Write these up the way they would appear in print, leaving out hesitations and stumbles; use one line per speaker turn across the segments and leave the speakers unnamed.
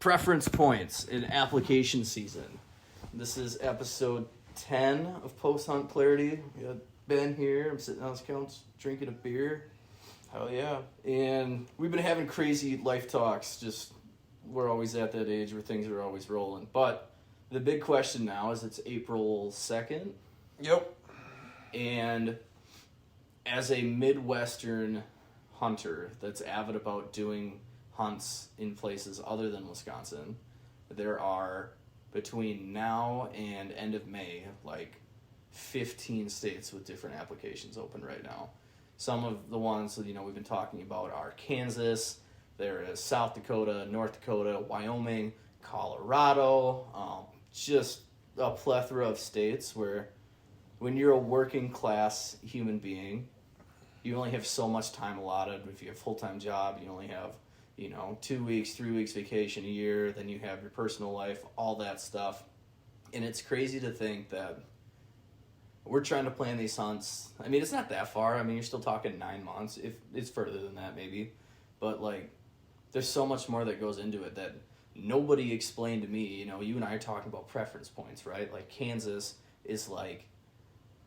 Preference points in application season. This is episode 10 of Post Hunt Clarity. We got Ben here. I'm sitting on his couch drinking a beer.
Hell yeah.
And we've been having crazy life talks. Just, we're always at that age where things are always rolling. But the big question now is it's April 2nd.
Yep.
And as a Midwestern hunter that's avid about doing hunts in places other than Wisconsin, there are, between now and end of May, like 15 states with different applications open right now. Some of the ones that, we've been talking about are Kansas, there is South Dakota, North Dakota, Wyoming, Colorado, just a plethora of states where when you're a working class human being, you only have so much time allotted. If you have a full-time job, you only have 2 weeks, 3 weeks vacation a year, then you have your personal life, all that stuff. And it's crazy to think that we're trying to plan these hunts. I mean, it's not that far. I mean, you're still talking 9 months. If it's further than that, maybe. But, there's so much more that goes into it that nobody explained to me. You and I are talking about preference points, right? Like, Kansas is,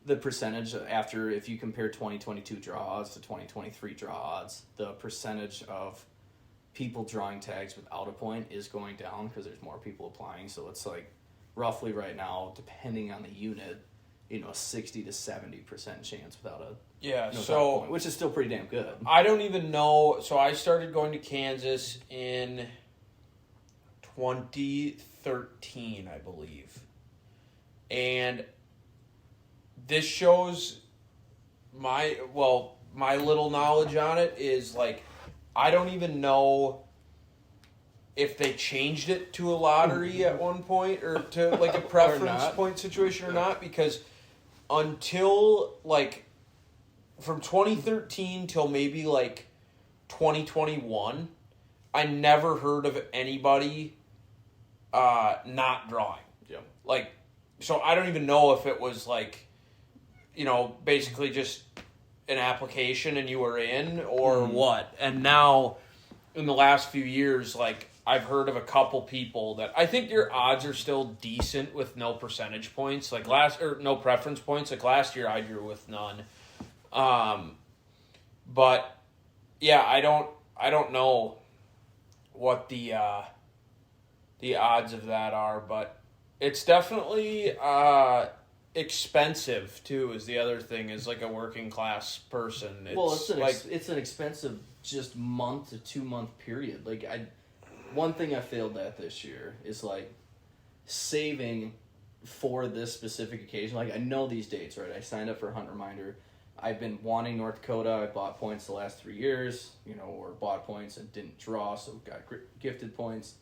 the percentage after, if you compare 2022 draw odds to 2023 draw odds, the percentage of people drawing tags without a point is going down because there's more people applying. So it's roughly right now, depending on the unit, 60 to 70% chance without a point, which is still pretty damn good.
I don't even know. So I started going to Kansas in 2013, I believe, and this shows my little knowledge on it is I don't even know if they changed it to a lottery at one point or to a preference point situation or not, because until from 2013 till maybe 2021, I never heard of anybody not drawing.
Yeah.
So I don't even know if it was basically just an application and you were in or what. And now in the last few years, I've heard of a couple people that I think your odds are still decent with no percentage points. No preference points. Last year I drew with none. But yeah, I don't know what the odds of that are, but it's definitely expensive too. Is the other thing is a working class person.
It's an expensive just month to 2 month period. One thing I failed at this year is saving for this specific occasion. I know these dates, right? I signed up for Hunt Reminder. I've been wanting North Dakota. I bought points the last 3 years, or bought points and didn't draw, so got gifted points.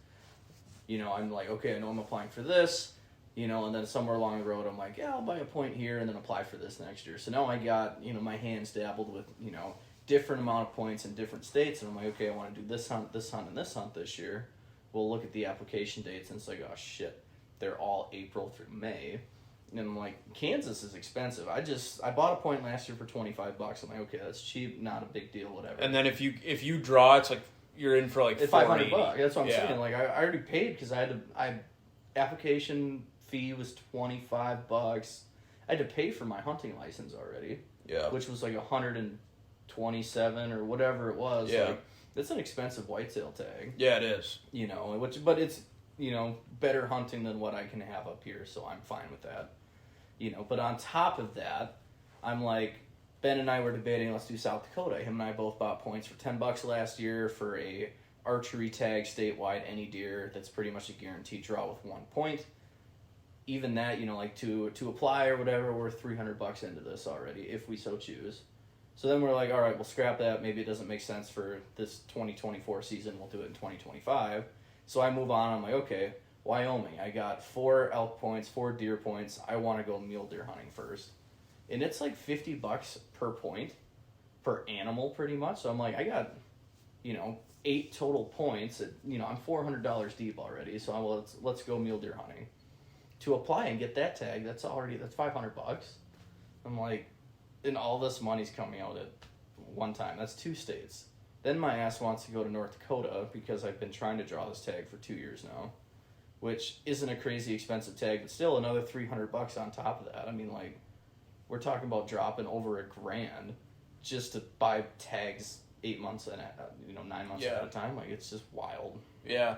I'm okay, I know I'm applying for this, and then somewhere along the road, I'm yeah, I'll buy a point here and then apply for this next year. So now I got, my hands dabbled with, different amount of points in different states, and I'm okay, I want to do this hunt, and this hunt this year. We'll look at the application dates, and it's oh shit, they're all April through May. And I'm Kansas is expensive. I bought a point last year for $25. I'm okay, that's cheap, not a big deal, whatever.
And then if you draw, it's you're in for $500.
That's what I'm saying. I already paid because application fee was $25. I had to pay for my hunting license already.
Yeah. Which
was $127 or whatever it was.
Yeah.
It's an expensive whitetail tag.
Yeah, it is.
But it's better hunting than what I can have up here, so I'm fine with that. But on top of that, I'm Ben and I were debating, let's do South Dakota. Him and I both bought points for $10 last year for a archery tag statewide, any deer. That's pretty much a guaranteed draw with 1 point. Even that, to apply or whatever, we're $300 into this already, if we so choose. So then we're all right, we'll scrap that. Maybe it doesn't make sense for this 2024 season. We'll do it in 2025. So I move on. I'm okay, Wyoming. I got 4 elk points, 4 deer points. I want to go mule deer hunting first. And it's $50 per point, per animal pretty much. So I'm I got, 8 total points. I'm $400 deep already. So let's go mule deer hunting. To apply and get that tag, that's $500. I'm and all this money's coming out at one time. That's 2 states. Then my ass wants to go to North Dakota because I've been trying to draw this tag for 2 years now, which isn't a crazy expensive tag, but still another $300 on top of that. I mean, like, we're talking about dropping over $1,000 just to buy tags 8 months and 9 months at a time. Like, it's just wild.
Yeah.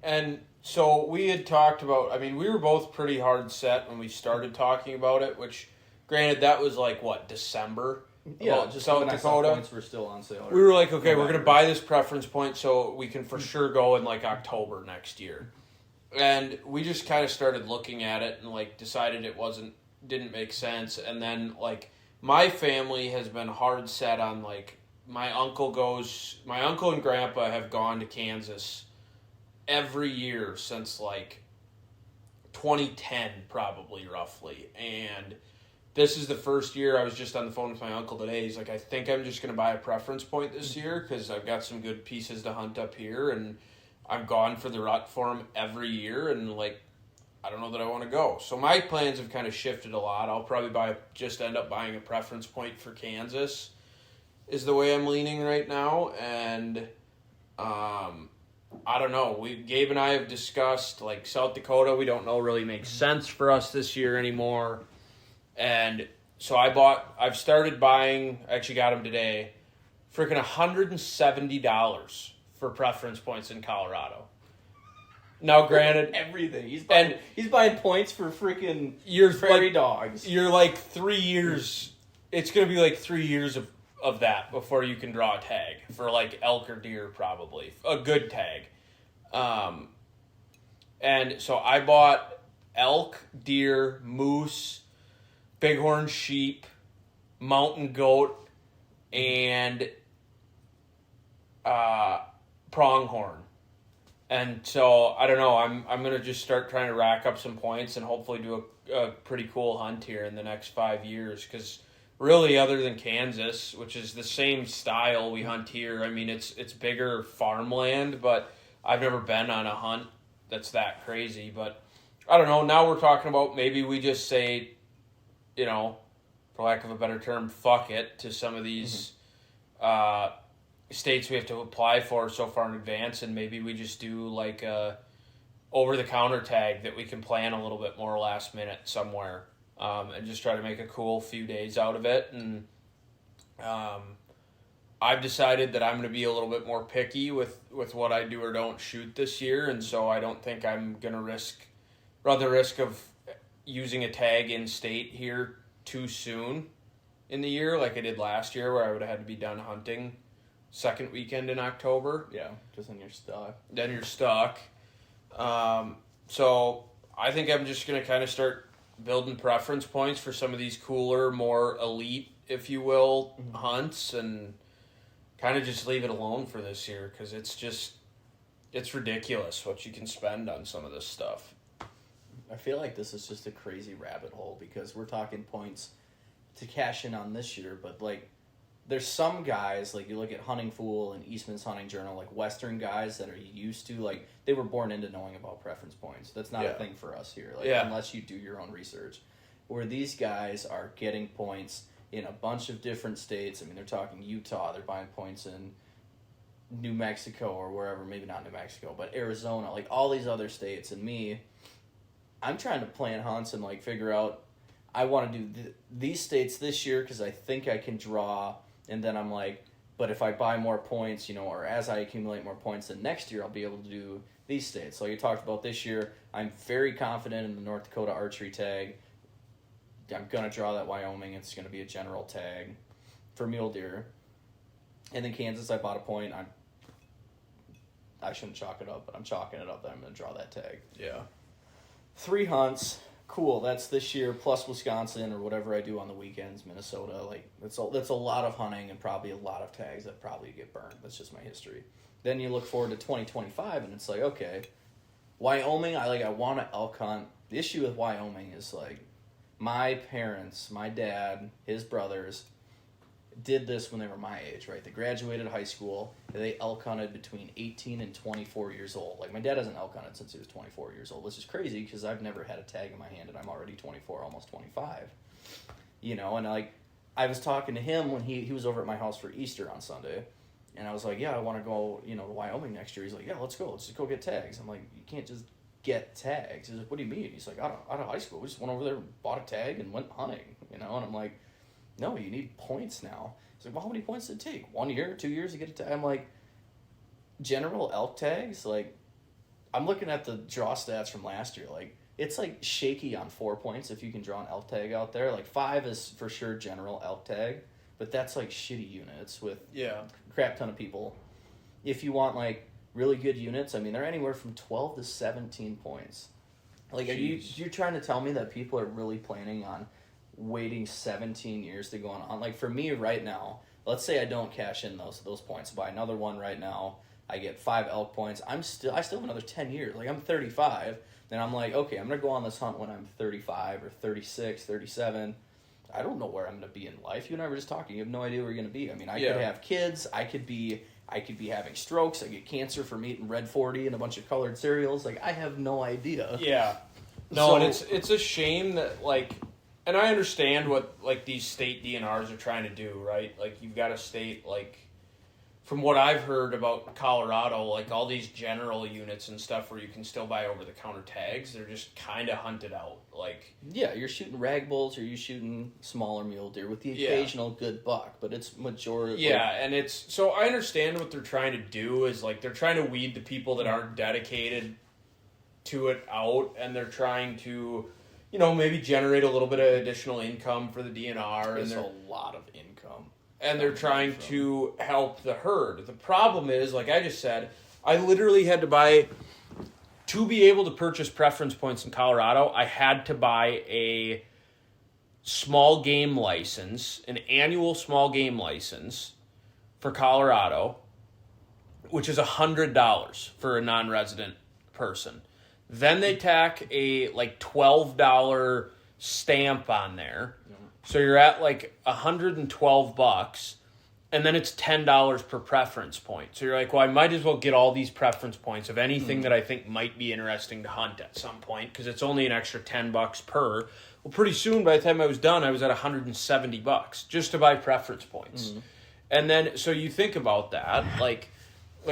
And so we had talked about, I mean, we were both pretty hard set when we started talking about it, which, granted, that was like, what, December?
Yeah, just
South Dakota.
Points were still on sale.
We were like, okay, we're going to buy this preference point so we can for sure go in like October next year. And we just kind of started looking at it and like decided it didn't make sense. And then like my family has been hard set on like my uncle and grandpa have gone to Kansas every year since like 2010 probably roughly. And this is the first year. I was just on the phone with my uncle today. He's like, I think I'm just going to buy a preference point this year because I've got some good pieces to hunt up here, and I'm gone for the rut for them every year, and like, I don't know that I want to go. So my plans have kind of shifted a lot. I'll probably end up buying a preference point for Kansas is the way I'm leaning right now, and I don't know. Gabe and I have discussed like South Dakota. We don't know really makes sense for us this year anymore. And so I've started buying, I actually got them today, freaking $170 for preference points in Colorado. Now, granted,
everything. He's buying points for freaking prairie dogs.
You're like 3 years, it's going to be like 3 years of that before you can draw a tag for like elk or deer probably. A good tag. And so I bought elk, deer, moose, bighorn sheep, mountain goat, and pronghorn. And so, I don't know, I'm going to just start trying to rack up some points and hopefully do a pretty cool hunt here in the next 5 years. Because really, other than Kansas, which is the same style we hunt here, I mean, it's bigger farmland, but I've never been on a hunt that's that crazy. But I don't know, now we're talking about maybe we just say, for lack of a better term, fuck it to some of these states we have to apply for so far in advance, and maybe we just do like a over-the-counter tag that we can plan a little bit more last minute somewhere, and just try to make a cool few days out of it. And I've decided that I'm going to be a little bit more picky with what I do or don't shoot this year, and so I don't think I'm going to run the risk of using a tag in state here too soon in the year like I did last year where I would have had to be done hunting second weekend in October.
Yeah, because then you're stuck.
So I think I'm just going to kind of start building preference points for some of these cooler, more elite, if you will, hunts, and kind of just leave it alone for this year because it's ridiculous what you can spend on some of this stuff.
I feel like this is just a crazy rabbit hole because we're talking points to cash in on this year, but like there's some guys, like you look at Hunting Fool and Eastman's Hunting Journal, like Western guys that are used to, like they were born into knowing about preference points. That's not a thing for us here, unless you do your own research. Where these guys are getting points in a bunch of different states. I mean, they're talking Utah, they're buying points in New Mexico or wherever, maybe not New Mexico, but Arizona, like all these other states. And I'm trying to plan hunts and like figure out, I want to do these states this year because I think I can draw, and then I'm like, but if I buy more points, or as I accumulate more points, then next year I'll be able to do these states. So you talked about this year, I'm very confident in the North Dakota archery tag. I'm going to draw that Wyoming. It's going to be a general tag for mule deer. And then Kansas, I bought a point. I shouldn't chalk it up, but I'm chalking it up that I'm going to draw that tag.
Yeah.
3 hunts, cool. That's this year plus Wisconsin or whatever I do on the weekends, Minnesota. Like that's a lot of hunting and probably a lot of tags that probably get burned. That's just my history. Then you look forward to 2025, and it's like, okay, Wyoming. I want to elk hunt. The issue with Wyoming is like my parents, my dad, his brothers did this when they were my age, right? They graduated high school. They elk hunted between 18 and 24 years old. Like, my dad hasn't elk hunted since he was 24 years old, which is crazy because I've never had a tag in my hand, and I'm already 24, almost 25. And, like, I was talking to him when he was over at my house for Easter on Sunday, And I was like, yeah, I want to go, to Wyoming next year. He's like, yeah, let's go. Let's just go get tags. I'm like, you can't just get tags. He's like, what do you mean? He's like, out of high school, we just went over there and bought a tag and went hunting, And I'm like, no, you need points now. He's like, well, how many points did it take? 1 year, 2 years to get a tag? I'm like, general elk tags, like, I'm looking at the draw stats from last year. Like, it's like shaky on 4 points if you can draw an elk tag out there. Like 5 is for sure general elk tag, but that's like shitty units with crap ton of people. If you want like really good units, I mean, they're anywhere from 12 to 17 points. Like, you're trying to tell me that people are really planning on waiting 17 years to go on hunt? Like, for me right now, let's say I don't cash in those points, buy another one right now. I get 5 elk points. I still have another 10 years. Like, I'm 35. Then I'm like, okay, I'm going to go on this hunt when I'm 35 or 36, 37. I don't know where I'm going to be in life. You and I were just talking. You have no idea where you're going to be. I mean, I could have kids. I could be having strokes. I get cancer from eating Red 40 and a bunch of colored cereals. Like, I have no idea.
Yeah. No, and it's a shame that, like, and I understand what, like, these state DNRs are trying to do, right? Like, you've got a state, like, from what I've heard about Colorado, like all these general units and stuff where you can still buy over-the-counter tags, they're just kind of hunted out. Like,
yeah, you're shooting rag bulls or you're shooting smaller mule deer with the occasional good buck, but it's majority.
Yeah, and it's so I understand what they're trying to do is like they're trying to weed the people that aren't dedicated to it out, and they're trying to, maybe generate a little bit of additional income for the DNR.
There's a lot of income.
And they're trying to help the herd. The problem is, like I just said, I literally had to buy, to be able to purchase preference points in Colorado, I had to buy a small game license, an annual small game license for Colorado, which is $100 for a non-resident person. Then they tack a like $12 stamp on there. So you're at like $112, and then it's $10 per preference point. So you're like, well, I might as well get all these preference points of anything that I think might be interesting to hunt at some point, because it's only an extra $10 per. Well, pretty soon, by the time I was done, I was at $170 just to buy preference points. And then, so you think about that, like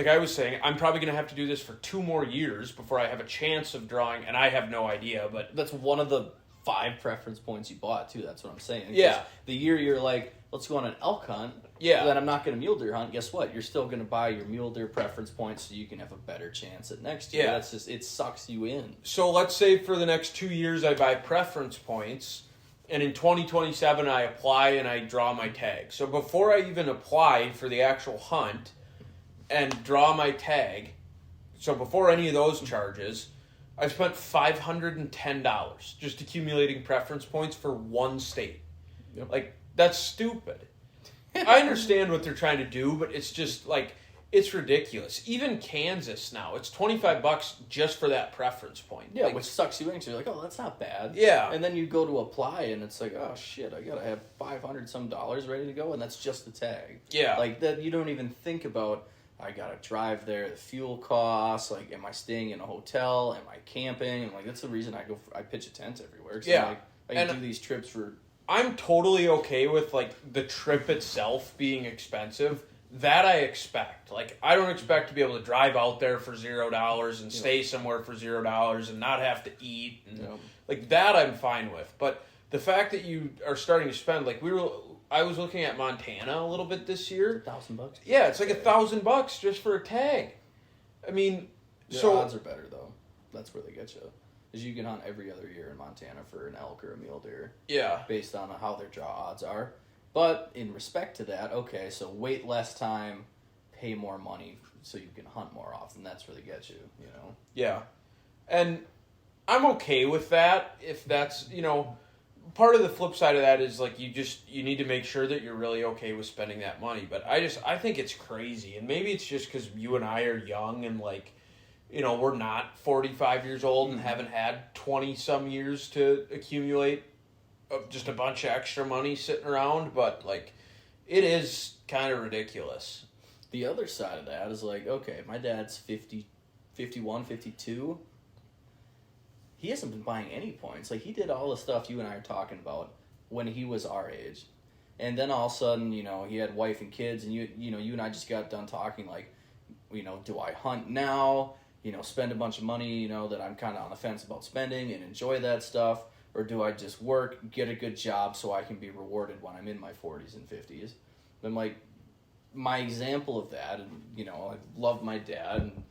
I was saying, I'm probably going to have to do this for 2 more years before I have a chance of drawing, and I have no idea, but
that's one of the 5 preference points you bought too. That's what I'm saying.
Yeah.
The year you're like, let's go on an elk hunt.
Yeah.
Then I'm not going to mule deer hunt. Guess what? You're still going to buy your mule deer preference points so you can have a better chance at next year.
Yeah.
That's just, it sucks you in.
So let's say for the next 2 years I buy preference points, and in 2027 I apply and I draw my tag. So before I even applied for the actual hunt and draw my tag, so before any of those charges, I spent $510 just accumulating preference points for one state.
Yep.
Like, that's stupid. I understand what they're trying to do, but it's just, like, it's ridiculous. Even Kansas now, it's $25 just for that preference point.
Yeah,
like,
which sucks you in. So you're like, oh, that's not bad.
Yeah.
And then you go to apply, and it's like, oh, shit, I got to have $500 some ready to go, and that's just the tag.
Yeah.
Like, that you don't even think about, I gotta drive there, the fuel costs, like, am I staying in a hotel, am I camping, and like, that's the reason I pitch a tent everywhere, cause
yeah.
I can do these trips for...
I'm totally okay with, like, the trip itself being expensive. That I expect. Like, I don't expect to be able to drive out there for $0 and stay somewhere for $0 and not have to eat, and like, that I'm fine with, but the fact that you are starting to spend, like, I was looking at Montana a little bit this year.
$1,000?
Yeah, it's like $1,000 just for a tag. I mean,
the odds are better though. That's where they get you. Because you can hunt every other year in Montana for an elk or a mule deer. Yeah. Based on how their draw odds are. But in respect to that, okay, so wait less time, pay more money so you can hunt more often. That's where they get you,
Yeah. And I'm okay with that if that's, part of the flip side of that is, like, you need to make sure that you're really okay with spending that money. But I think it's crazy. And maybe it's just because you and I are young and, like, we're not 45 years old and haven't had 20-some years to accumulate just a bunch of extra money sitting around. But, like, it is kind of ridiculous.
The other side of that is, like, okay, my dad's 50, 51, 52. He hasn't been buying any points. Like, he did all the stuff you and I are talking about when he was our age. And then all of a sudden, you know, he had wife and kids, and you and I just got done talking like, you know, do I hunt now? You know, spend a bunch of money, you know, that I'm kind of on the fence about spending and enjoy that stuff, or do I just work, get a good job so I can be rewarded when I'm in my 40s and 50s? I'm like, my example of that, and, you know, I love my dad, and,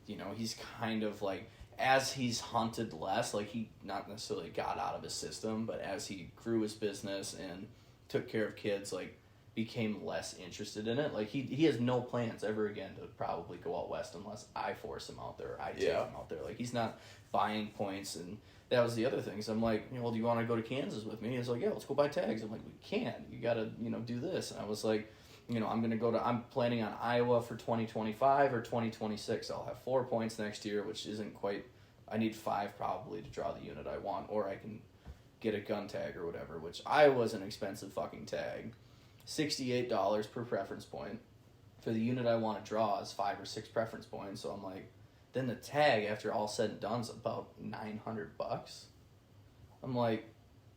you know, he's kind of like, as he's hunted less, like he not necessarily got out of his system, but as he grew his business and took care of kids, like, became less interested in it. Like, he has no plans ever again to probably go out west unless I force him out there or I take him out there. Like, he's not buying points, and that was the other thing. So I'm like, you know, well, do you want to go to Kansas with me? He's like, yeah, let's go buy tags. I'm like, we can't. You got to, you know, do this. And I was like, you know, I'm planning on Iowa for 2025 or 2026. I'll have 4 points next year, which isn't quite, I need 5 probably to draw the unit I want, or I can get a gun tag or whatever, which Iowa's an expensive fucking tag. $68 per preference point. For the unit I want to draw is 5 or 6 preference points. So I'm like, then the tag after all said and done is about $900. I'm like,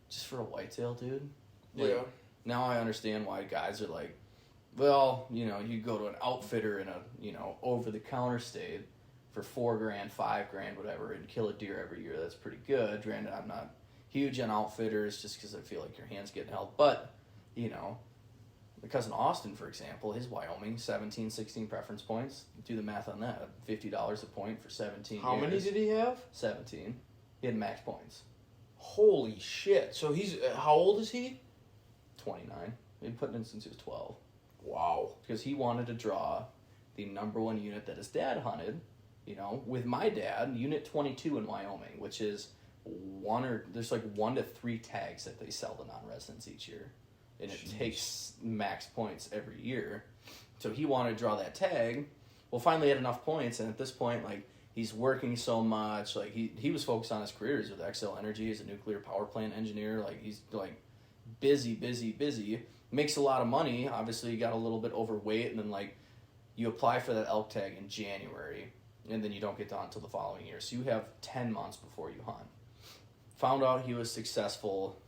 just for a whitetail, dude. Like,
Yeah.
Now I understand why guys are like, well, you know, you go to an outfitter in a, you know, over the counter state for $4,000, $5,000, whatever, and kill a deer every year. That's pretty good. Granted, I'm not huge on outfitters just because I feel like your hands getting held, but you know. My cousin Austin, for example, his Wyoming, 17, 16 preference points. Do the math on that. $50 a point for 17
How
years.
many did he have?
17. He had max points.
Holy shit. So he's, how old is he?
29. He'd put it in since he was 12.
Wow.
Because he wanted to draw the number one unit that his dad hunted, you know, with my dad, Unit 22 in Wyoming, which is there's like 1 to 3 tags that they sell to non-residents each year. And it takes max points every year. So he wanted to draw that tag. Well, finally had enough points, and at this point, like, he's working so much. Like, he was focused on his career. He's with Xcel Energy. He's a nuclear power plant engineer. Like, he's, like, busy. Makes a lot of money. Obviously, he got a little bit overweight, and then, like, you apply for that elk tag in January, and then you don't get to hunt until the following year. So you have 10 months before you hunt. Found out he was successful,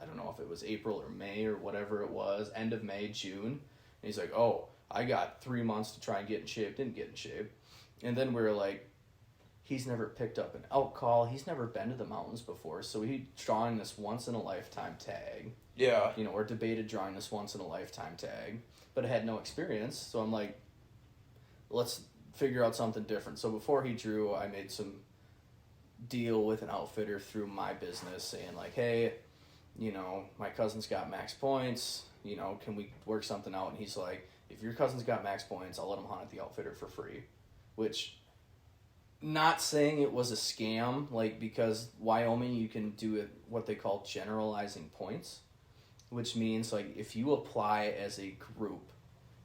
I don't know if it was April or May or whatever it was, end of May, June. And he's like, oh, I got 3 months to try and get in shape. Didn't get in shape. And then we were like, he's never picked up an elk call. He's never been to the mountains before. So he's drawing this once-in-a-lifetime tag.
Yeah.
You know, or debated drawing this once-in-a-lifetime tag. But had no experience. So I'm like, let's figure out something different. So before he drew, I made some deal with an outfitter through my business saying like, hey, you know, my cousin's got max points, you know, can we work something out? And he's like, if your cousin's got max points, I'll let him hunt at the outfitter for free. Which, not saying it was a scam, like, because Wyoming, you can do it, what they call generalizing points, which means, like, if you apply as a group,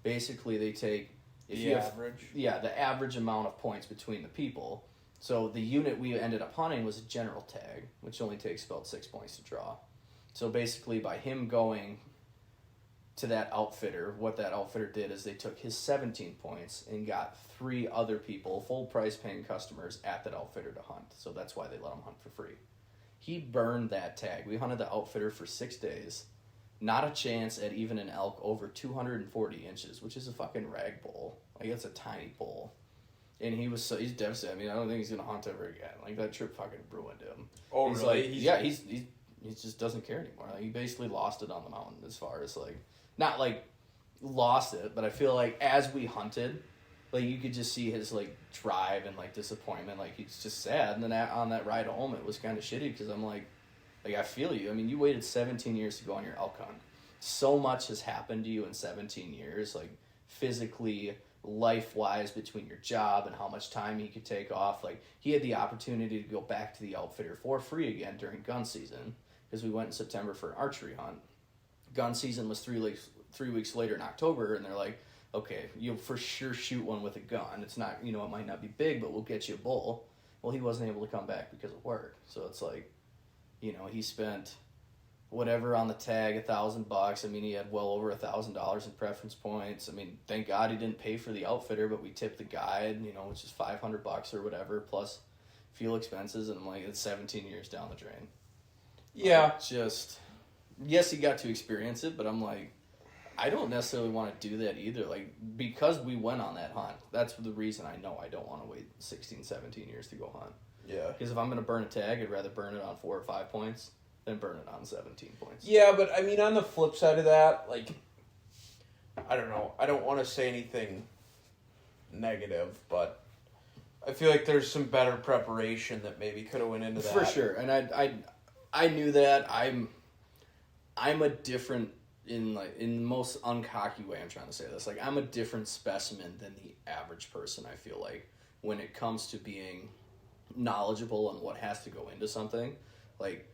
basically they take...
The average?
Yeah, the average amount of points between the people. So the unit we ended up hunting was a general tag, which only takes about 6 points to draw. So basically, by him going to that outfitter, what that outfitter did is they took his 17 points and got 3 other people, full price paying customers, at that outfitter to hunt. So that's why they let him hunt for free. He burned that tag. We hunted the outfitter for 6 days. Not a chance at even an elk over 240 inches, which is a fucking rag bull. Like, it's a tiny bull. And he's devastated. I mean, I don't think he's going to hunt ever again. Like, that trip fucking ruined him.
Oh,
he's
really?
Like, he just doesn't care anymore. Like, he basically lost it on the mountain as far as, like, not, like, lost it, but I feel like as we hunted, like, you could just see his, like, drive and, like, disappointment. Like, he's just sad. And then on that ride home, it was kind of shitty because I'm like, I feel you. I mean, you waited 17 years to go on your elk hunt. So much has happened to you in 17 years, like, physically, life-wise, between your job and how much time he could take off. Like, he had the opportunity to go back to the outfitter for free again during gun season, because we went in September for an archery hunt. Gun season was 3 weeks later in October, and they're like, okay, you'll for sure shoot one with a gun. It's not, you know, it might not be big, but we'll get you a bull. Well, he wasn't able to come back because of work. So it's like, you know, he spent whatever on the tag, $1,000. I mean, he had well over $1,000 in preference points. I mean, thank God he didn't pay for the outfitter, but we tipped the guide, you know, which is $500 or whatever, plus fuel expenses, and I'm like, it's 17 years down the drain.
Yeah.
Just, yes, he got to experience it, but I'm like, I don't necessarily want to do that either. Like, because we went on that hunt, that's the reason I know I don't want to wait 16, 17 years to go hunt.
Yeah.
Because if I'm going to burn a tag, I'd rather burn it on 4 or 5 points than burn it on 17 points.
Yeah, but I mean, on the flip side of that, like, I don't know. I don't want to say anything negative, but I feel like there's some better preparation that maybe could have went into that.
For sure. And I knew that. I'm a different, in the most uncocky way I'm trying to say this, like, I'm a different specimen than the average person, I feel like, when it comes to being knowledgeable on what has to go into something. Like,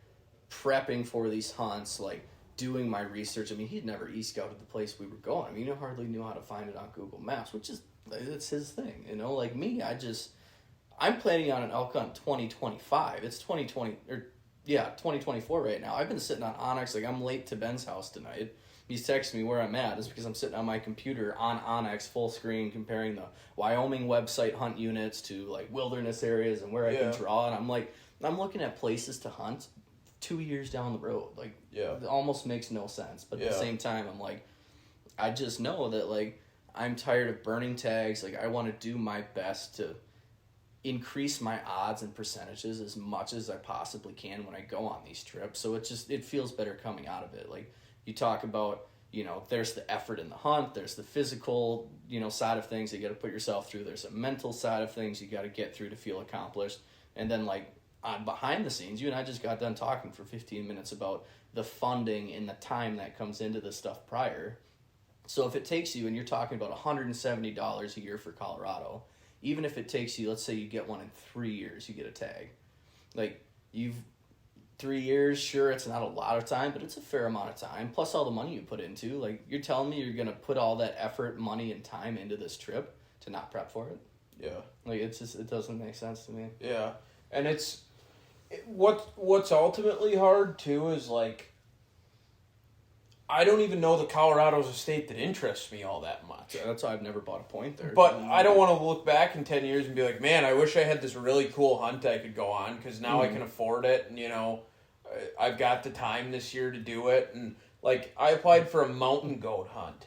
prepping for these hunts, like, doing my research. I mean, he'd never e-scouted the place we were going. I mean, he hardly knew how to find it on Google Maps, which is, it's his thing, you know? Like me, I'm planning on an elk hunt 2025. It's 2024 right now. I've been sitting on Onyx, like, I'm late to Ben's house tonight. He's texting me where I'm at. It's because I'm sitting on my computer on Onyx full screen comparing the Wyoming website hunt units to, like, wilderness areas and where I can draw. And I'm like, I'm looking at places to hunt 2 years down the road. Like, it almost makes no sense. But at the same time, I'm like, I just know that, like, I'm tired of burning tags. Like, I want to do my best to increase my odds and percentages as much as I possibly can when I go on these trips. So it feels better coming out of it. Like, you talk about, you know, there's the effort in the hunt, there's the physical, you know, side of things you got to put yourself through, there's a mental side of things you got to get through to feel accomplished, and then, like, on behind the scenes, you and I just got done talking for 15 minutes about the funding and the time that comes into this stuff prior. So if it takes you, and you're talking about $170 a year for Colorado, even if it takes you, let's say you get one in 3 years, you get a tag. Like, 3 years, sure, it's not a lot of time, but it's a fair amount of time, plus all the money you put into. Like, you're telling me you're going to put all that effort, money, and time into this trip to not prep for it?
Yeah.
Like, it doesn't make sense to me.
Yeah. And what's ultimately hard, too, is, like, I don't even know that Colorado's a state that interests me all that much.
Yeah, that's why I've never bought a point there.
But I don't want to look back in 10 years and be like, man, I wish I had this really cool hunt I could go on, because now I can afford it, and, you know, I've got the time this year to do it. And, like, I applied for a mountain goat hunt.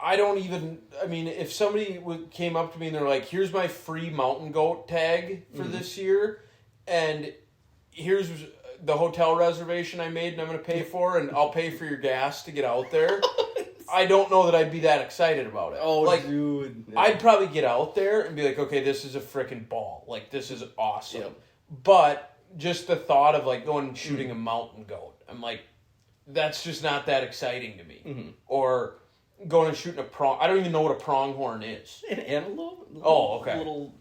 If somebody came up to me and they're like, here's my free mountain goat tag for this year, and here's the hotel reservation I made and I'm going to pay for, and I'll pay for your gas to get out there, I don't know that I'd be that excited about it.
Oh,
like,
dude. Yeah.
I'd probably get out there and be like, okay, this is a freaking ball. Like, this is awesome.
Yep.
But just the thought of, like, going and shooting a mountain goat, I'm like, that's just not that exciting to me.
Mm-hmm.
Or going and shooting a prong. I don't even know what a pronghorn is.
An antelope?
Oh, okay.
Little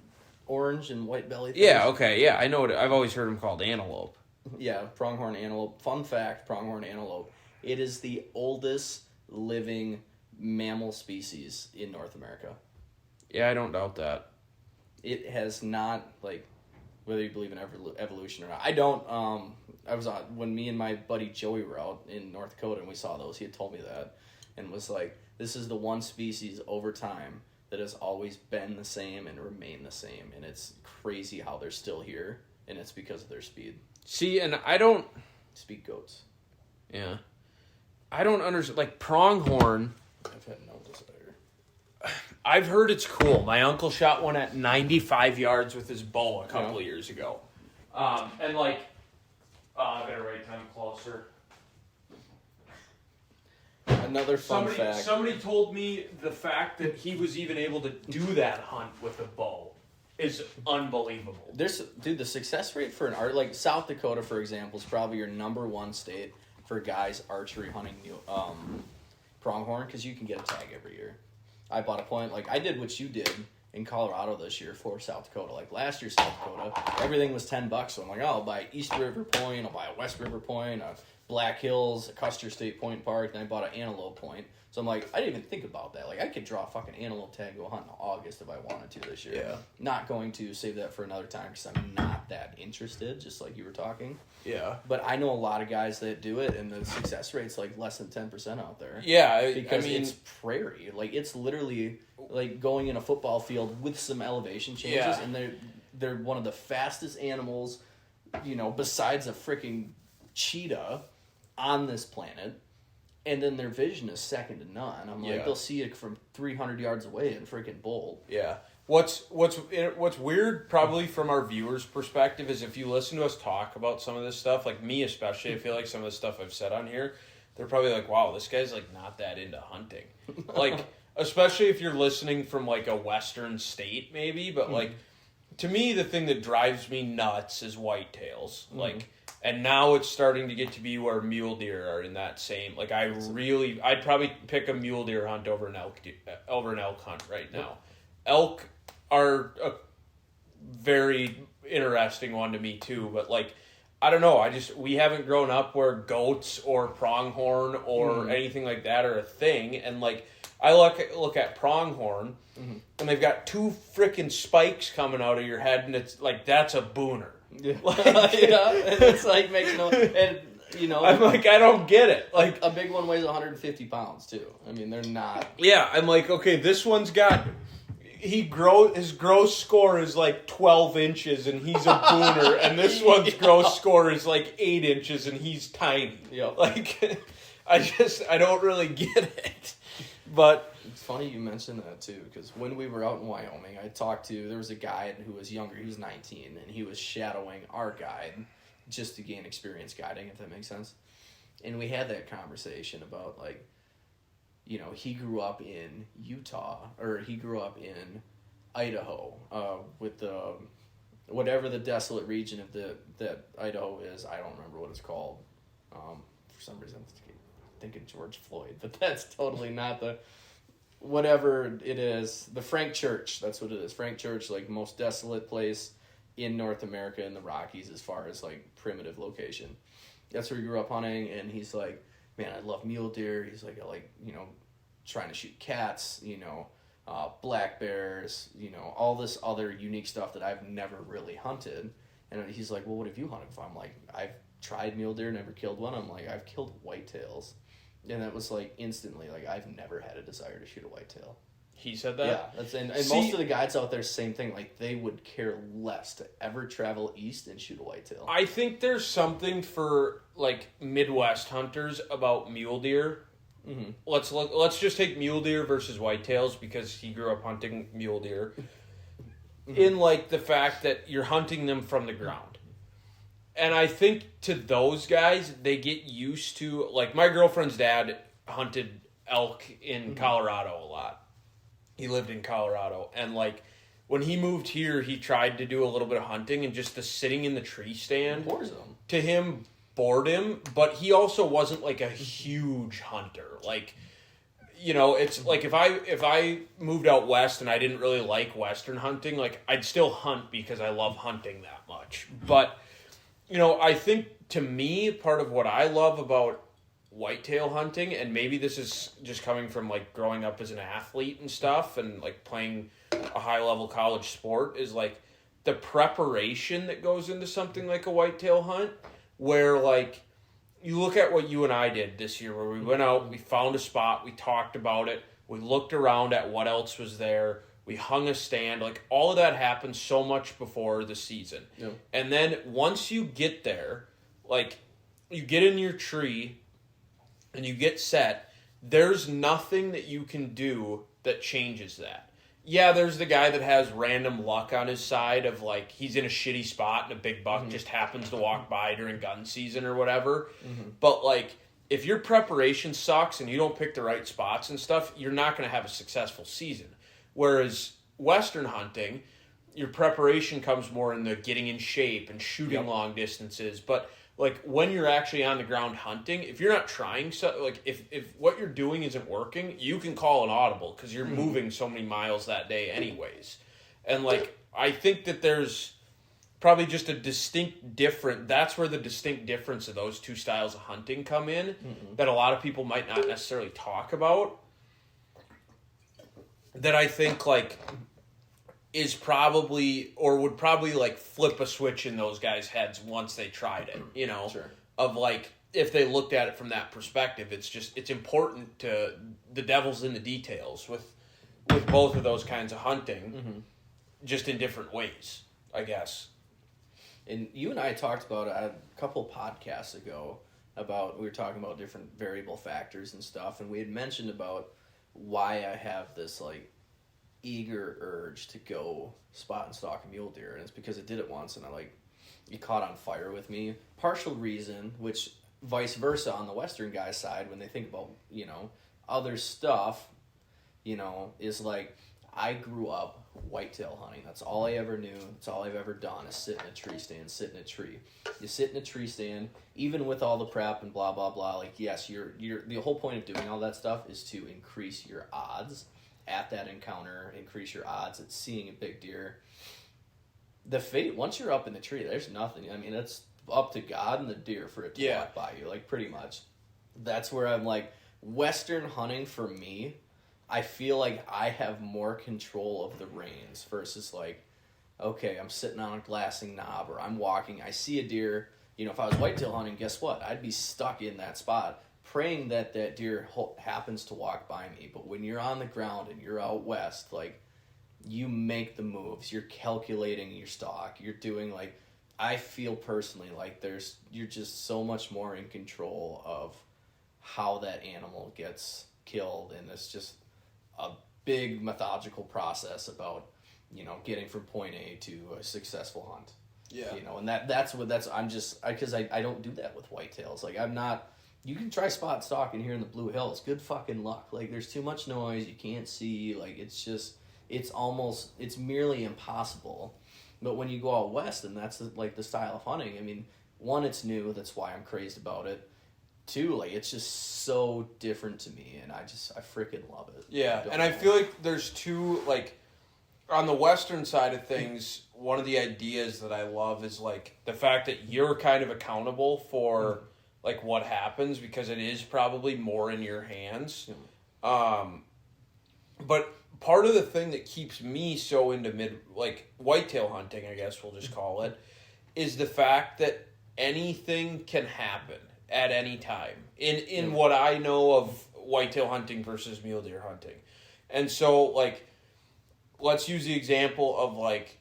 orange and white belly thing.
Yeah, okay, yeah. I know it. I've always heard them called antelope.
Yeah, pronghorn antelope. Fun fact, pronghorn antelope. It is the oldest living mammal species in North America.
Yeah, I don't doubt that.
It has not, like, whether you believe in evolution or not. I don't. I was on, when me and my buddy Joey were out in North Dakota and we saw those, he had told me that and was like, this is the one species over time that has always been the same and remained the same. And it's crazy how they're still here, and it's because of their speed.
See, and I don't...
Speed goats.
Yeah. I don't understand. Like, pronghorn...
I've had no desire.
I've heard it's cool. My uncle shot one at 95 yards with his bow a couple of years ago. And, like... I better write time closer.
Another fun fact.
Somebody told me the fact that he was even able to do that hunt with a bow is unbelievable.
The success rate for an art, like South Dakota, for example, is probably your number one state for guys archery hunting pronghorn, because you can get a tag every year. I bought a point, like I did what you did in Colorado this year for South Dakota. Like last year, South Dakota, everything was $10. So I'm like, oh, I'll buy East River Point, I'll buy a West River Point, a Black Hills, a Custer State Point Park, and I bought an antelope point. So I'm like, I didn't even think about that. Like, I could draw a fucking antelope tag, go hunt in August if I wanted to this year.
Yeah.
Not going to save that for another time because I'm not that interested, just like you were talking.
Yeah.
But I know a lot of guys that do it, and the success rate's like less than 10% out there.
Yeah.
Because it's prairie. Like, it's literally like going in a football field with some elevation changes, and they're one of the fastest animals, you know, besides a freaking cheetah on this planet. And then their vision is second to none. I'm like,
Yeah.
they'll see it from 300 yards away in freaking bold.
Yeah. What's weird, probably from our viewers' perspective, is if you listen to us talk about some of this stuff, like me especially, I feel like some of the stuff I've said on here, they're probably like, wow, this guy's like not that into hunting. Like, especially if you're listening from like a western state maybe, but like, to me, the thing that drives me nuts is whitetails. Like, and now it's starting to get to be where mule deer are in that same. Like, I'd probably pick a mule deer hunt over an elk hunt right now. Elk are a very interesting one to me too, but like, I don't know. We haven't grown up where goats or pronghorn or anything like that are a thing, and like, I look at pronghorn, and they've got two freaking spikes coming out of your head, and it's like, that's a booner.
Yeah, yeah, and it's like makes no, and you know,
I'm like, I don't get it. Like,
a big one weighs 150 pounds too. I mean, they're not.
Yeah, I'm like, okay, this one's got. His gross score is like 12 inches, and he's a booner, and this one's gross score is like 8 inches, and he's tiny.
Yeah,
like, I don't really get it. But
it's funny you mentioned that too, because when we were out in Wyoming, there was a guide who was younger. He was 19, and he was shadowing our guide just to gain experience guiding, if that makes sense. And we had that conversation about, like, you know, he grew up in Utah, or he grew up in Idaho, with the whatever the desolate region of that Idaho is. I don't remember what it's called. For some reason, I'm thinking George Floyd, but that's totally not the whatever it is. The Frank Church, that's what it is. Frank Church, like, most desolate place in North America in the Rockies as far as like primitive location. That's where he grew up hunting, and he's like, man, I love mule deer. He's like, I like, you know, trying to shoot cats, you know, black bears, you know, all this other unique stuff that I've never really hunted. And he's like, well, what have you hunted for? I'm like, I've tried mule deer, never killed one. I'm like, I've killed whitetails. And that was like instantly, like, I've never had a desire to shoot a whitetail.
he said that?
Yeah, that's and most of the guides out there, same thing. Like, they would care less to ever travel east and shoot a whitetail.
I think there's something for like Midwest hunters about mule deer. Mm-hmm. Let's just take mule deer versus whitetails, because he grew up hunting mule deer. In like the fact that you're hunting them from the ground. And I think to those guys, they get used to, like, my girlfriend's dad hunted elk in Colorado a lot. He lived in Colorado, and like, when he moved here, he tried to do a little bit of hunting, and just the sitting in the tree stand to him bored him, but he also wasn't like a huge hunter. Like, you know, it's like if I moved out west and I didn't really like western hunting, like, I'd still hunt because I love hunting that much. But, you know, I think to me, part of what I love about whitetail hunting, and maybe this is just coming from like growing up as an athlete and stuff and like playing a high level college sport, is like the preparation that goes into something like a whitetail hunt, where like you look at what you and I did this year, where we went out, we found a spot, we talked about it, we looked around at what else was there, we hung a stand. Like, all of that happens so much before the season. Yeah. And then once you get there, like, you get in your tree and you get set, there's nothing that you can do that changes that. Yeah, there's the guy that has random luck on his side of, like, he's in a shitty spot and a big buck just happens to walk by during gun season or whatever. But, like, if your preparation sucks and you don't pick the right spots and stuff, you're not going to have a successful season. Whereas western hunting, your preparation comes more in the getting in shape and shooting long distances. But, like, when you're actually on the ground hunting, if you're not trying, like, if what you're doing isn't working, you can call an audible because you're moving so many miles that day anyways. And, like, I think that there's probably just a that's where the distinct difference of those two styles of hunting come in that a lot of people might not necessarily talk about. That I think, like, is probably, or would probably, like, flip a switch in those guys' heads once they tried it, you know?
Sure.
Of, like, if they looked at it from that perspective, it's important to, the devil's in the details with both of those kinds of hunting, just in different ways, I guess.
And you and I talked about it a couple podcasts ago, about, we were talking about different variable factors and stuff, and we had mentioned about why I have this, like, eager urge to go spot and stalk a mule deer, and it's because I did it once, and it caught on fire with me. Partial reason, which vice versa on the Western guy's side, when they think about, other stuff, is like, I grew up whitetail hunting. That's all I ever knew. That's all I've ever done is sit in a tree stand, sit in a tree. You sit in a tree stand, even with all the prep and blah, blah, blah. Like, yes, you're the whole point of doing all that stuff is to increase your odds at that encounter, increase your odds at seeing a big deer. The fate, once you're up in the tree, there's nothing. I mean, it's up to God and the deer for it to walk by you, like, pretty much. That's where I'm like, Western hunting for me, I feel like I have more control of the reins versus, like, okay, I'm sitting on a glassing knob or I'm walking, I see a deer. If I was whitetail hunting, guess what? I'd be stuck in that spot praying that that deer happens to walk by me. But when you're on the ground and you're out west, like, you make the moves. You're calculating your stalk. You're doing, like, I feel personally like you're just so much more in control of how that animal gets killed, and it's just a big methodical process about, getting from point A to a successful hunt.
Yeah.
And because I don't do that with whitetails. Like, I'm not, you can try spot stalking here in the Blue Hills. Good fucking luck. Like, there's too much noise. You can't see. Like, it's merely impossible. But when you go out west, and that's the style of hunting, I mean, one, it's new. That's why I'm crazed about it. Two, like, it's just so different to me, and I freaking love it.
Yeah, and I feel like there's two, like, on the Western side of things, one of the ideas that I love is, like, the fact that you're kind of accountable for, like, what happens, because it is probably more in your hands. But part of the thing that keeps me so into whitetail hunting, I guess we'll just call it, is the fact that anything can happen at any time in what I know of whitetail hunting versus mule deer hunting. And so, like, let's use the example of, like,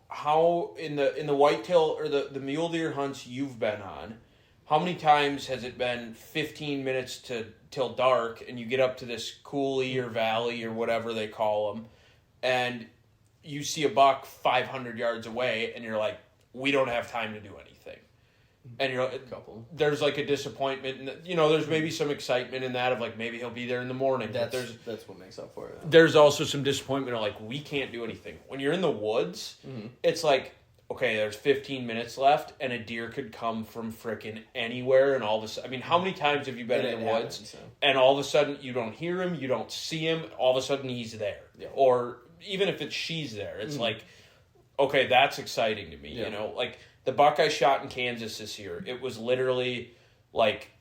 how in the whitetail or the mule deer hunts you've been on, how many times has it been 15 minutes till dark and you get up to this coulee or valley or whatever they call them, and you see a buck 500 yards away and you're like, we don't have time to do anything. And there's, like, a disappointment, and there's maybe some excitement in that of, like, maybe he'll be there in the morning.
That's what makes up for it.
There's also some disappointment of, like, we can't do anything. When you're in the woods, it's like, okay, there's 15 minutes left, and a deer could come from frickin' anywhere, and all of a sudden, I mean, how many times have you been in the woods, and all of a sudden you don't hear him, you don't see him, all of a sudden he's there. Yeah. Or even if she's there, it's like, okay, that's exciting to me, like, the buck I shot in Kansas this year, it was literally, like,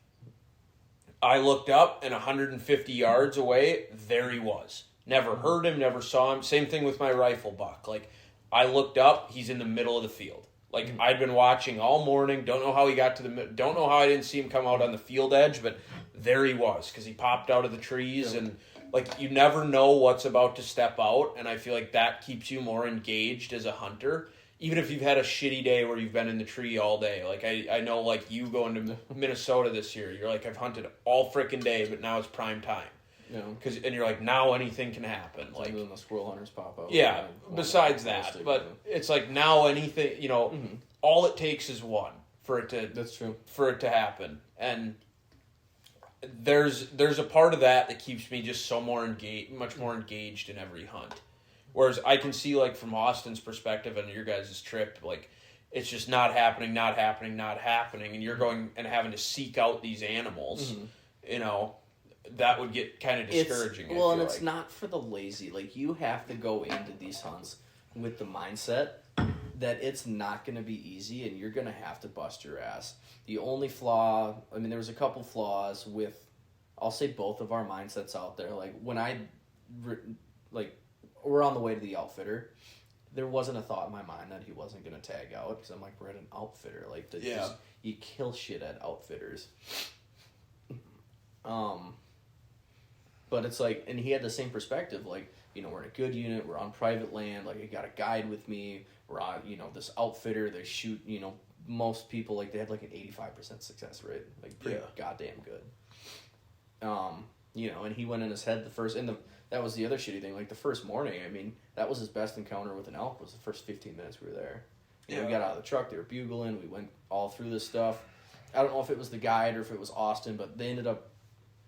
I looked up and 150 yards away, there he was. Never heard him, never saw him. Same thing with my rifle buck. Like, I looked up, he's in the middle of the field. Like, I'd been watching all morning, don't know how he got to don't know how I didn't see him come out on the field edge, but there he was, because he popped out of the trees, and, like, you never know what's about to step out, and I feel like that keeps you more engaged as a hunter. Even if you've had a shitty day where you've been in the tree all day. Like, I know, like, you going to Minnesota this year, you're like, I've hunted all frickin' day, but now it's prime time. Yeah. And you're like, now anything can happen.
Like, and then the squirrel hunters pop up.
Yeah, besides that. But it's like, now anything, all it takes is one for it to...
That's true.
For it to happen. And there's a part of that keeps me just so much more engaged in every hunt. Whereas I can see, like, from Austin's perspective and your guys' trip, like, it's just not happening, and you're going and having to seek out these animals, that would get kind of discouraging.
It's not for the lazy. Like, you have to go into these hunts with the mindset that it's not going to be easy, and you're going to have to bust your ass. The only flaw, I mean, there was a couple flaws with, I'll say, both of our mindsets out there. Like, when we're on the way to the outfitter, there wasn't a thought in my mind that he wasn't going to tag out, because I'm like, we're at an outfitter. Like, you kill shit at outfitters. But it's like, and he had the same perspective, like, we're in a good unit, we're on private land, like, I got a guide with me, we're on, this outfitter, they shoot, most people, like, they had like an 85% success rate, like pretty goddamn good. You know, and he went in his head that was the other shitty thing. Like, the first morning, I mean, that was his best encounter with an elk, was the first 15 minutes we were there. You know, we got out of the truck, they were bugling, we went all through this stuff. I don't know if it was the guide or if it was Austin, but they ended up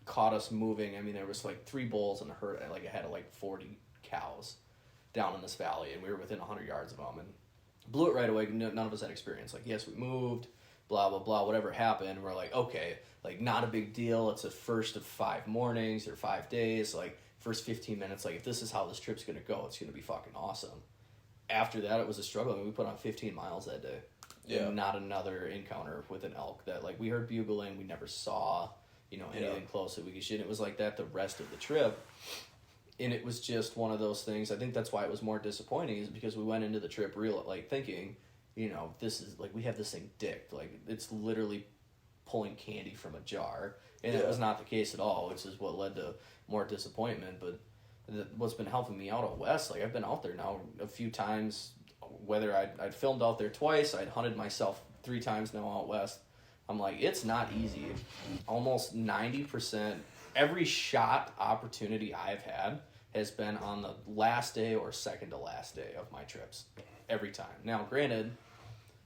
caught us moving. I mean, there was like 3 bulls and a herd, like, I had like 40 cows down in this valley, and we were within 100 yards of them, and blew it right away. None of us had experience. Like, yes, we moved, blah, blah, blah, whatever happened. We're like, okay, like, not a big deal. It's a first of 5 mornings or 5 days. Like, first 15 minutes, like, if this is how this trip's going to go, it's going to be fucking awesome. After that, it was a struggle. I mean, we put on 15 miles that day. Yeah. And not another encounter with an elk that, like, we heard bugling. We never saw, you know, anything close that we could shoot. It was like that the rest of the trip. And it was just one of those things. I think that's why it was more disappointing, is because we went into the trip thinking, you know, this is, like, we have this thing dicked. Like, it's literally pulling candy from a jar. And it was not the case at all, which is what led to more disappointment. But what's been helping me out west, like, I've been out there now a few times, whether I'd filmed out there twice, I'd hunted myself 3 times now out west. I'm like, it's not easy. Almost 90%, every shot opportunity I've had has been on the last day or second to last day of my trips. Every time. Now, granted,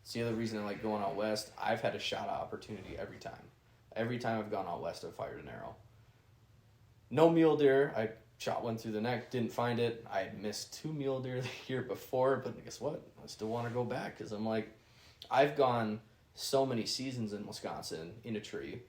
it's the other reason I like going out west. I've had a shot opportunity every time. Every time I've gone out west, I've fired an arrow. No mule deer. I shot one through the neck, didn't find it. I had missed 2 mule deer the year before, but guess what? I still want to go back, because I'm like, I've gone so many seasons in Wisconsin in a tree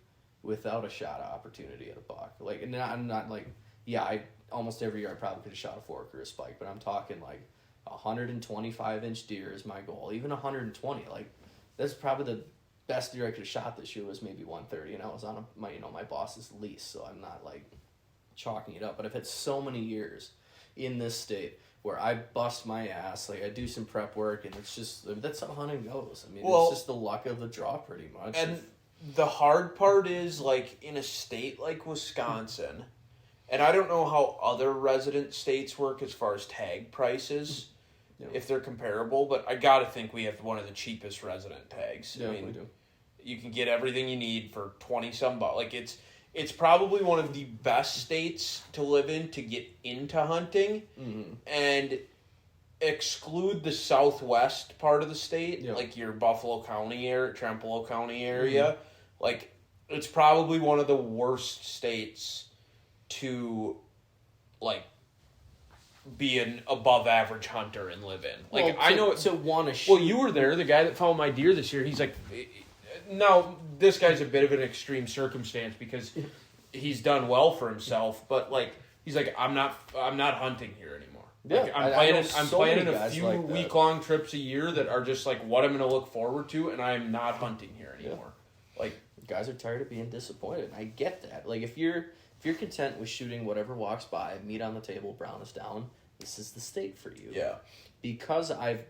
without a shot opportunity at a buck. Like, and I'm not like, I almost every year I probably could have shot a fork or a spike, but I'm talking like 125-inch deer is my goal. Even 120, like, that's probably the best deer I could have shot this year was maybe 130, and I was on my boss's lease, so I'm not like chalking it up. But I've had so many years in this state where I bust my ass, like, I do some prep work, and it's just, that's how hunting goes. I mean, it's just the luck of the draw pretty much.
And the hard part is, like, in a state like Wisconsin, and I don't know how other resident states work as far as tag prices, if they're comparable, but I gotta think we have one of the cheapest resident tags.
Yeah,
I mean,
we do.
You can get everything you need for 20-some bucks. Like, it's probably one of the best states to live in to get into hunting, and exclude the southwest part of the state, like your Buffalo County area, Trempealeau County area. Like, it's probably one of the worst states to, like, be an above average hunter and live in. Like, I know
to want to shoot.
Well, you were there. The guy that found my deer this year, he's like, now this guy's a bit of an extreme circumstance because he's done well for himself, but, like, he's like, I'm not hunting here anymore.
Yeah,
like, I'm planning a few like week-long trips a year that are just like what I'm going to look forward to, and I'm not hunting here anymore. Like,
guys are tired of being disappointed. I get that. Like, if you're content with shooting whatever walks by, meat on the table, brown is down, this is the state for you.
Yeah.
Because I've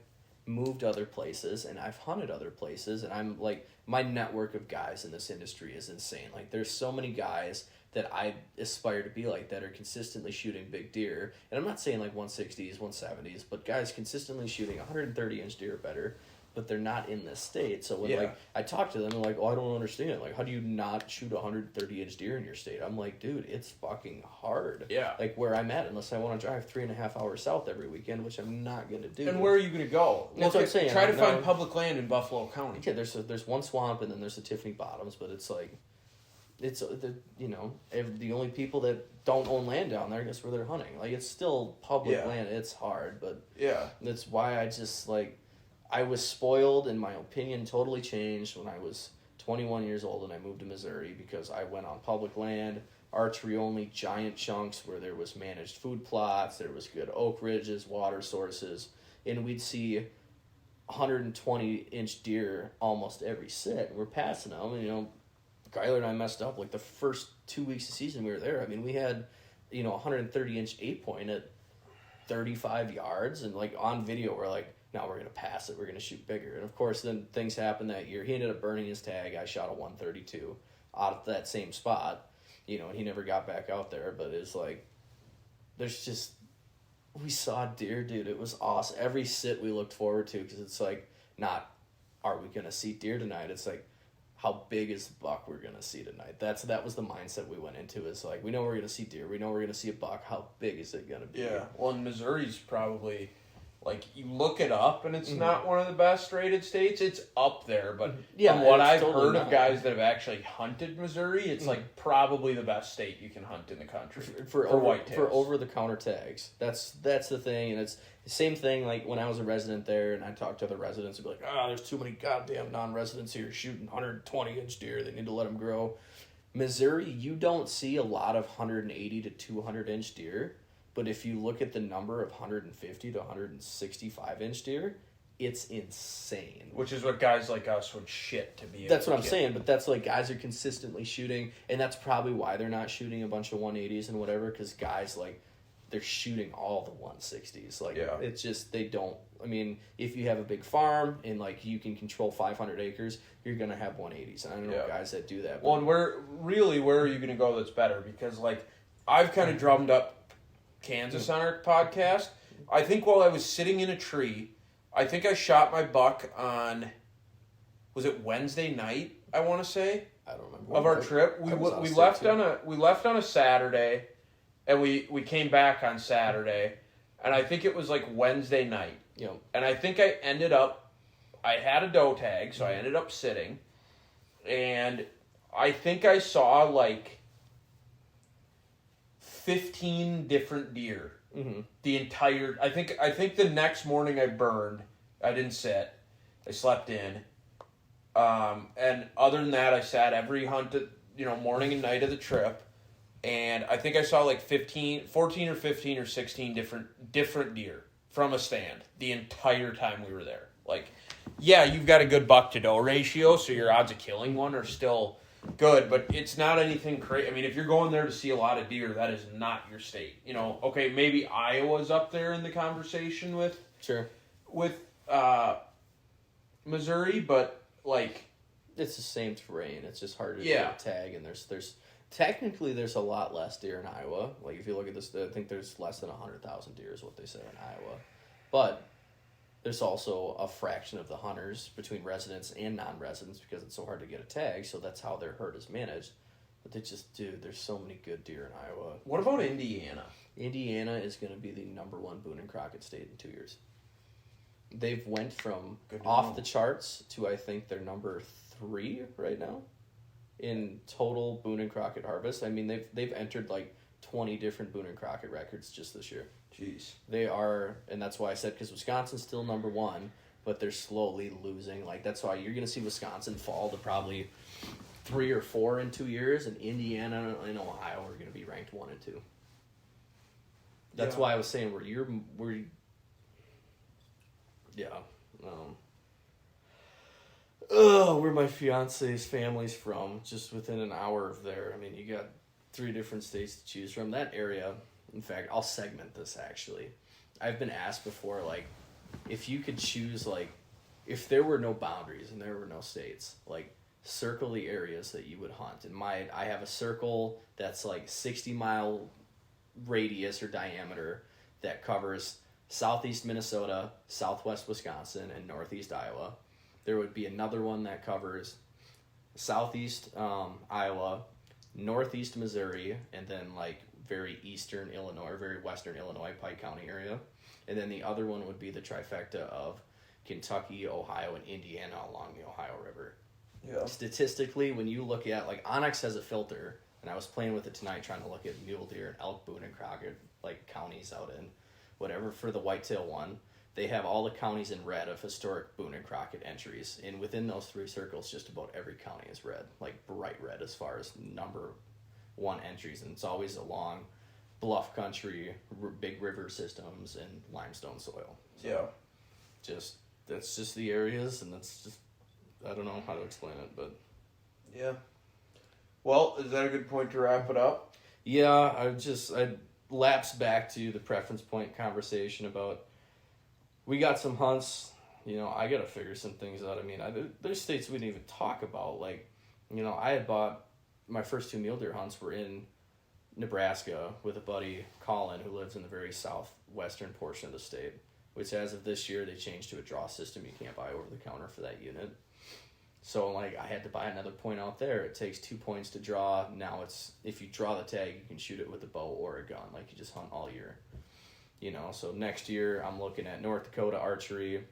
moved other places and I've hunted other places, and I'm like, my network of guys in this industry is insane. Like, there's so many guys that I aspire to be like that are consistently shooting big deer. And I'm not saying like 160s, 170s, but guys consistently shooting 130-inch deer or better, but they're not in this state. So when like I talk to them, they're like, oh, I don't understand. Like, how do you not shoot 130-inch deer in your state? I'm like, dude, it's fucking hard.
Yeah.
Like, where I'm at, unless I want to drive 3.5 hours south every weekend, which I'm not going to do.
And where are you going to go?
That's what I'm saying.
Try to find public land in Buffalo County.
Yeah, there's one swamp, and then there's the Tiffany Bottoms, but it's like, it's the only people that don't own land down there, I guess, where they're hunting. Like, it's still public land. It's hard, but that's why I just, like, I was spoiled, and my opinion totally changed when I was 21 years old and I moved to Missouri, because I went on public land, archery only, giant chunks where there was managed food plots, there was good oak ridges, water sources, and we'd see 120-inch deer almost every sit, and we're passing them, and, Kyler and I messed up. Like, the first 2 weeks of season we were there, I mean, we had, 130-inch 8-point at 35 yards, and, like, on video we're like, no, we're going to pass it, we're going to shoot bigger. And, of course, then things happened that year. He ended up burning his tag. I shot a 132 out of that same spot, and he never got back out there. But it's like, we saw deer, dude. It was awesome. Every sit we looked forward to, because it's like, not are we going to see deer tonight? It's like, how big is the buck we're going to see tonight? That was the mindset we went into. Is like, we know we're going to see deer. We know we're going to see a buck. How big is it going to be?
Yeah. Well, in Missouri's probably, like, you look it up and it's not one of the best rated states. It's up there, but from what I've heard of guys that have actually hunted Missouri, it's like probably the best state you can hunt in the country for whitetails.
For over the counter tags. That's the thing, and it's the same thing. Like when I was a resident there, and I talked to other residents, and be like, there's too many goddamn non-residents here shooting 120-inch deer. They need to let them grow. Missouri, you don't see a lot of 180 to 200-inch deer. But if you look at the number of 150 to 165-inch deer, it's insane.
Which is what guys like us would shit to be able
That's what I'm saying, but that's like guys are consistently shooting, and that's probably why they're not shooting a bunch of 180s and whatever, because guys, like, they're shooting all the 160s. Like, it's just, they don't, I mean, if you have a big farm and, like, you can control 500 acres, you're going to have 180s. And I don't know guys that do that.
Well, and where are you going to go that's better? Because, like, I've kind of drummed up Kansas on our podcast. I think while I was sitting in a tree, I think I shot my buck on, was it Wednesday night, I want to say?
I don't remember.
Of our trip. We left on a Saturday, and we came back on Saturday, and I think it was like Wednesday night.
Yep.
And I think I had a doe tag, so I ended up sitting, and I think I saw like 15 different deer. The entire, I think the next morning I burned. I didn't sit. I slept in. And other than that, I sat every hunt, morning and night of the trip. And I think I saw like 14 or 15 or 16 different deer from a stand the entire time we were there. Like, yeah, you've got a good buck to doe ratio, so your odds of killing one are still good, but it's not anything crazy. I mean, if you're going there to see a lot of deer, that is not your state. Okay, maybe Iowa's up there in the conversation with Missouri, but like
it's the same terrain. It's just harder to get a tag, and there's technically there's a lot less deer in Iowa. Like if you look at this, I think there's less than 100,000 deer is what they say in Iowa, but there's also a fraction of the hunters between residents and non-residents because it's so hard to get a tag, so that's how their herd is managed. But there's so many good deer in Iowa.
What about Indiana?
Indiana is going to be the number one Boone and Crockett state in 2 years. They've went from off the charts to, I think, they're number 3 right now in total Boone and Crockett harvest. I mean, they've entered like 20 different Boone and Crockett records just this year.
Jeez.
They are, and that's why I said, because Wisconsin's still number 1, but they're slowly losing. Like, that's why you're going to see Wisconsin fall to probably 3 or 4 in 2 years, and Indiana and Ohio are going to be ranked 1 and 2. That's why I was saying where my fiance's family's from, just within an hour of there. I mean, you got 3 different states to choose from. That area, in fact, I'll segment this actually. I've been asked before, like, if you could choose, like, if there were no boundaries and there were no states, like, circle the areas that you would hunt. And I have a circle that's like 60-mile radius or diameter that covers southeast Minnesota, southwest Wisconsin, and northeast Iowa. There would be another one that covers southeast Iowa, northeast Missouri, and then like very eastern Illinois, or very western Illinois, Pike County area. And then the other one would be the trifecta of Kentucky, Ohio, and Indiana along the Ohio River.
Yeah.
Statistically, when you look at, like, Onyx has a filter, and I was playing with it tonight trying to look at mule deer and elk, Boone, and Crockett, like, counties out in whatever for the whitetail one. They have all the counties in red of historic Boone and Crockett entries, and within those 3 circles, just about every county is red, like bright red as far as number 1 entries, and it's always along bluff country, big river systems, and limestone soil. So that's just the areas, and that's just, I don't know how to explain it, but
yeah. Well, is that a good point to wrap it up?
Yeah, I lapse back to the preference point conversation about we got some hunts. I got to figure some things out. I mean, there's states we didn't even talk about. Like, I had bought my first 2 mule deer hunts were in Nebraska with a buddy, Colin, who lives in the very southwestern portion of the state. which as of this year, they changed to a draw system. You can't buy over the counter for that unit. So, like, I had to buy another point out there. It takes 2 points to draw. Now it's, if you draw the tag, you can shoot it with a bow or a gun. Like, you just hunt all year. You know, so next year, I'm looking at North Dakota archery,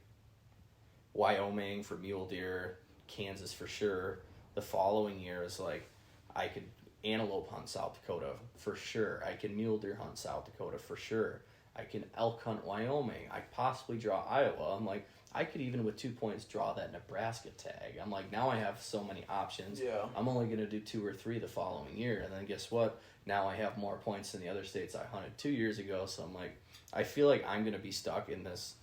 Wyoming for mule deer, Kansas for sure. The following year is, like, I could antelope hunt South Dakota for sure. I can mule deer hunt South Dakota for sure. I can elk hunt Wyoming. I possibly draw Iowa. I'm like, I could even with 2 points draw that Nebraska tag. I'm like, now I have so many options.
Yeah.
I'm only going to do 2 or 3 the following year. And then guess what? Now I have more points than the other states I hunted 2 years ago. So I'm like, I feel like I'm going to be stuck in this.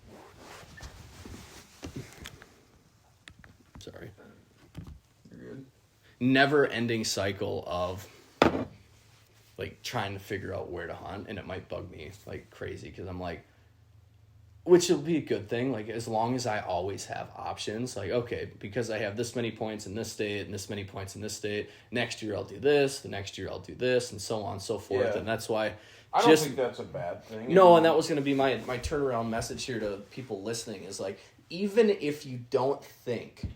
Sorry.
You're good.
Never ending cycle of like trying to figure out where to hunt, and it might bug me like crazy because I'm like, which will be a good thing, like as long as I always have options, like okay, because I have this many points in this state and this many points in this state, next year I'll do this, the next year I'll do this, and so on and so forth.
Yeah.
And that's why
I don't think that's a bad thing.
no, and that was going to be my turnaround message here to people listening is like, even if you don't think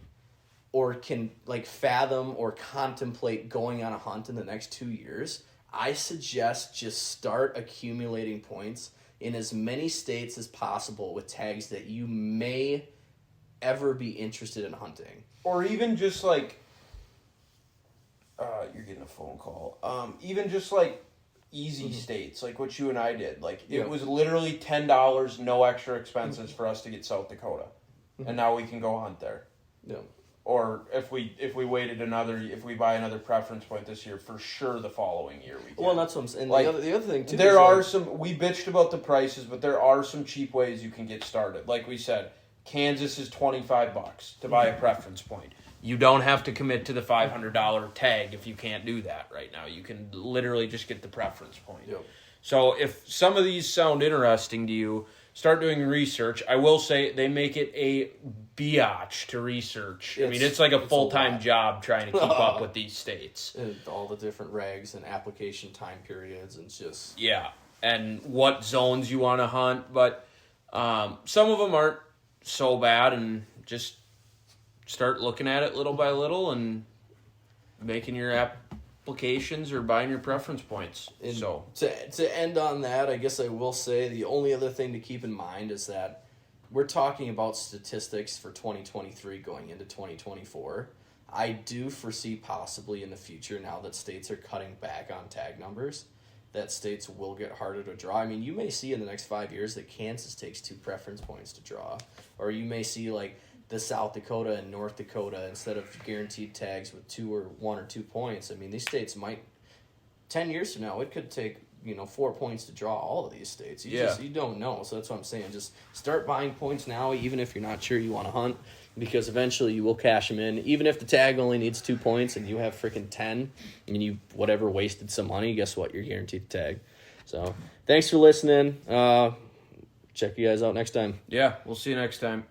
or can like fathom or contemplate going on a hunt in the next 2 years, I suggest just start accumulating points in as many states as possible with tags that you may ever be interested in hunting.
Or even just like, you're getting a phone call. Even just like easy states, like what you and I did. Like it was literally $10, no extra expenses for us to get South Dakota, and now we can go hunt there.
Yeah.
Or if we waited if we buy another preference point this year, for sure the following year we can.
Well, that's what I'm saying.
Like,
the other thing too.
There are we bitched about the prices, but there are some cheap ways you can get started. Like we said, Kansas is $25 to buy a preference point. You don't have to commit to the $500 tag if you can't do that right now. You can literally just get the preference point.
Yep.
So if some of these sound interesting to you, start doing research. I will say they make it a biatch to research. I mean, it's like a full-time job trying to keep up with these states.
And all the different regs and application time periods and just...
Yeah, and what zones you want to hunt. But some of them aren't so bad, and just start looking at it little by little and making your applications or buying your preference points.
And
so
to end on that, I guess I will say the only other thing to keep in mind is that we're talking about statistics for 2023 going into 2024. I do foresee possibly in the future, now that states are cutting back on tag numbers, that states will get harder to draw. I mean, you may see in the next 5 years that Kansas takes 2 preference points to draw. Or you may see like the South Dakota and North Dakota, instead of guaranteed tags with 1 or 2 points. I mean, these states might, 10 years from now, it could take 4 points to draw all of these states. You don't know. So that's what I'm saying. Just start buying points now, even if you're not sure you want to hunt, because eventually you will cash them in. Even if the tag only needs 2 points and you have freaking 10 and you wasted some money, guess what? You're guaranteed the tag. So thanks for listening. Check you guys out next time.
yeah, we'll see you next time.